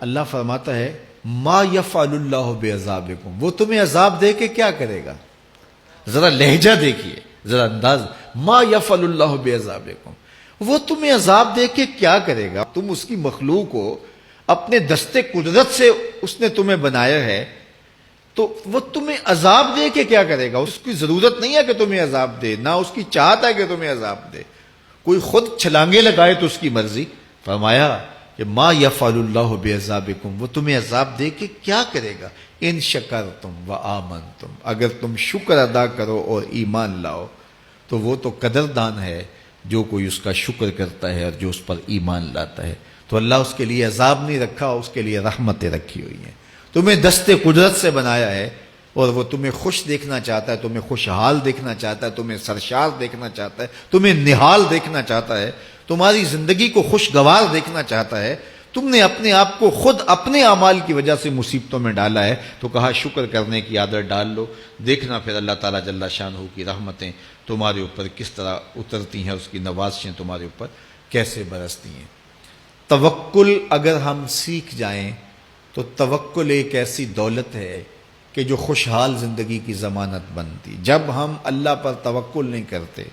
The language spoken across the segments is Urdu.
اللہ فرماتا ہے ما یفعل اللہ بعذابکم، وہ تمہیں عذاب دے کے کیا کرے گا؟ ذرا لہجہ دیکھیے، ذرا انداز، ما یفعل اللہ بعذابکم، وہ تمہیں عذاب دے کے کیا کرے گا؟ تم اس کی مخلوق ہو، اپنے دستے قدرت سے اس نے تمہیں بنایا ہے، تو وہ تمہیں عذاب دے کے کیا کرے گا؟ اس کی ضرورت نہیں ہے کہ تمہیں عذاب دے، نہ اس کی چاہت ہے کہ تمہیں عذاب دے، کوئی خود چھلانگے لگائے تو اس کی مرضی۔ فرمایا کہ ما یفعل اللہ بعذابکم، وہ تمہیں عذاب دے کے کیا کرے گا؟ ان شکرتم وآمنتم، اگر تم شکر ادا کرو اور ایمان لاؤ تو وہ تو قدردان ہے جو کوئی اس کا شکر کرتا ہے اور جو اس پر ایمان لاتا ہے۔ تو اللہ اس کے لیے عذاب نہیں رکھا، اس کے لیے رحمتیں رکھی ہوئی ہیں۔ تمہیں دستے قدرت سے بنایا ہے اور وہ تمہیں خوش دیکھنا چاہتا ہے، تمہیں خوشحال دیکھنا چاہتا ہے، تمہیں سرشار دیکھنا چاہتا ہے، تمہیں نہال دیکھنا چاہتا ہے، تمہاری زندگی کو خوشگوار دیکھنا چاہتا ہے۔ تم نے اپنے آپ کو خود اپنے اعمال کی وجہ سے مصیبتوں میں ڈالا ہے، تو کہا شکر کرنے کی عادت ڈال لو، دیکھنا پھر اللہ تعالیٰ جل شانہ کی رحمتیں تمہارے اوپر کس طرح اترتی ہیں، اس کی نوازشیں تمہارے اوپر کیسے برستی ہیں۔ توکل اگر ہم سیکھ جائیں تو توکل ایک ایسی دولت ہے کہ جو خوشحال زندگی کی ضمانت بنتی۔ جب ہم اللہ پر توکل نہیں کرتے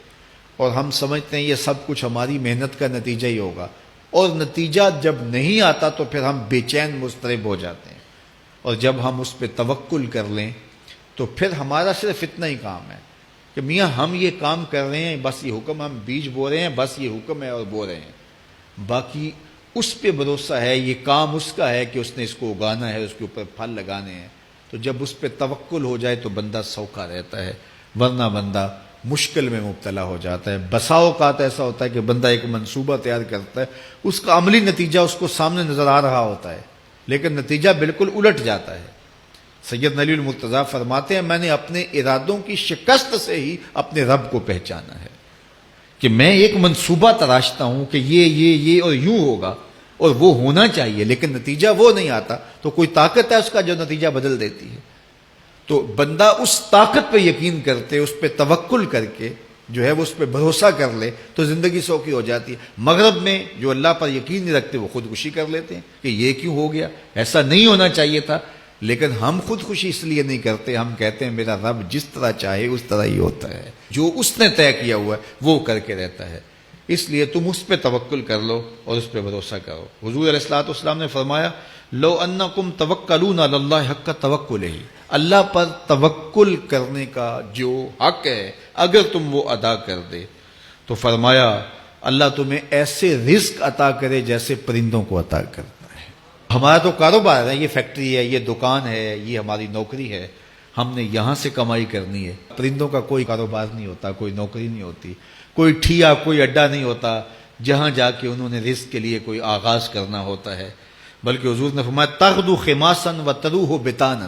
اور ہم سمجھتے ہیں یہ سب کچھ ہماری محنت کا نتیجہ ہی ہوگا، اور نتیجہ جب نہیں آتا تو پھر ہم بے چین مضطرب ہو جاتے ہیں، اور جب ہم اس پہ توکل کر لیں تو پھر ہمارا صرف اتنا ہی کام ہے کہ میاں ہم یہ کام کر رہے ہیں، بس یہ حکم، ہم بیج بو رہے ہیں، بس یہ حکم ہے اور بو رہے ہیں، باقی اس پہ بھروسہ ہے، یہ کام اس کا ہے کہ اس نے اس کو اگانا ہے، اس کے اوپر پھل لگانے ہیں۔ تو جب اس پہ توکل ہو جائے تو بندہ سوکھا رہتا ہے، ورنہ بندہ مشکل میں مبتلا ہو جاتا ہے۔ بسا اوقات ایسا ہوتا ہے کہ بندہ ایک منصوبہ تیار کرتا ہے، اس کا عملی نتیجہ اس کو سامنے نظر آ رہا ہوتا ہے، لیکن نتیجہ بالکل الٹ جاتا ہے۔ سید علی المرتضیٰ فرماتے ہیں میں نے اپنے ارادوں کی شکست سے ہی اپنے رب کو پہچانا ہے، کہ میں ایک منصوبہ تراشتا ہوں کہ یہ اور یوں ہوگا اور وہ ہونا چاہیے، لیکن نتیجہ وہ نہیں آتا، تو کوئی طاقت ہے اس کا جو نتیجہ بدل دیتی ہے۔ تو بندہ اس طاقت پہ یقین کرتے، اس پہ توکل کر کے جو ہے وہ اس پہ بھروسہ کر لے تو زندگی سوکھی ہو جاتی ہے۔ مغرب میں جو اللہ پر یقین نہیں رکھتے وہ خودکشی کر لیتے ہیں کہ یہ کیوں ہو گیا، ایسا نہیں ہونا چاہیے تھا، لیکن ہم خودکشی اس لیے نہیں کرتے، ہم کہتے ہیں میرا رب جس طرح چاہے اس طرح ہی ہوتا ہے، جو اس نے طے کیا ہوا ہے وہ کر کے رہتا ہے۔ اس لیے تم اس پہ توکل کر لو اور اس پہ بھروسہ کرو۔ حضور علیہ الصلوۃ والسلام نے فرمایا لو انکم توکلون علی اللہ حق توکلہ، اللہ پر توکل کرنے کا جو حق ہے اگر تم وہ ادا کر دے تو فرمایا اللہ تمہیں ایسے رزق عطا کرے جیسے پرندوں کو عطا کرتا ہے۔ ہمارا تو کاروبار ہے، یہ فیکٹری ہے، یہ دکان ہے، یہ ہماری نوکری ہے، ہم نے یہاں سے کمائی کرنی ہے۔ پرندوں کا کوئی کاروبار نہیں ہوتا، کوئی نوکری نہیں ہوتی، کوئی ٹھیا، کوئی اڈا نہیں ہوتا جہاں جا کے انہوں نے رزق کے لیے کوئی آغاز کرنا ہوتا ہے، بلکہ حضور نے فرمایا تغدو خماسا وتروح بطانا،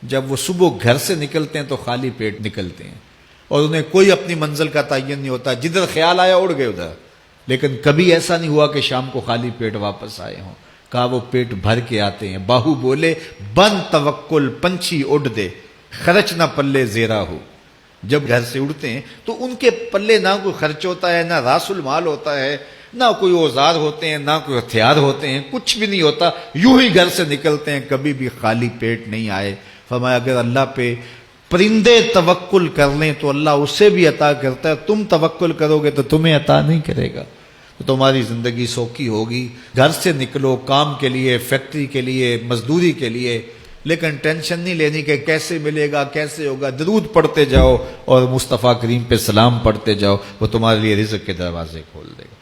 جب وہ صبح گھر سے نکلتے ہیں تو خالی پیٹ نکلتے ہیں اور انہیں کوئی اپنی منزل کا تعین نہیں ہوتا، جدھر خیال آیا اڑ گئے ادھر، لیکن کبھی ایسا نہیں ہوا کہ شام کو خالی پیٹ واپس آئے ہوں، کہا وہ پیٹ بھر کے آتے ہیں۔ باہو بولے بن توکل پنچھی اڑ دے، خرچ نہ پلے زیرا ہو، جب گھر سے اڑتے ہیں تو ان کے پلے نہ کوئی خرچ ہوتا ہے، نہ راس المال ہوتا ہے، نہ کوئی اوزار ہوتے ہیں، نہ کوئی ہتھیار ہوتے ہیں، کچھ بھی نہیں ہوتا، یوں ہی گھر سے نکلتے ہیں، کبھی بھی خالی پیٹ نہیں آئے۔ فرمایا اگر اللہ پہ پرندے توکل کر لیں تو اللہ اسے بھی عطا کرتا ہے، تم توکل کرو گے تو تمہیں عطا نہیں کرے گا، تو تمہاری زندگی سوکھی ہوگی۔ گھر سے نکلو کام کے لیے، فیکٹری کے لیے، مزدوری کے لیے، لیکن ٹینشن نہیں لینی کہ کیسے ملے گا، کیسے ہوگا، درود پڑھتے جاؤ اور مصطفیٰ کریم پہ سلام پڑھتے جاؤ، وہ تمہارے لیے رزق کے دروازے کھول دے گا۔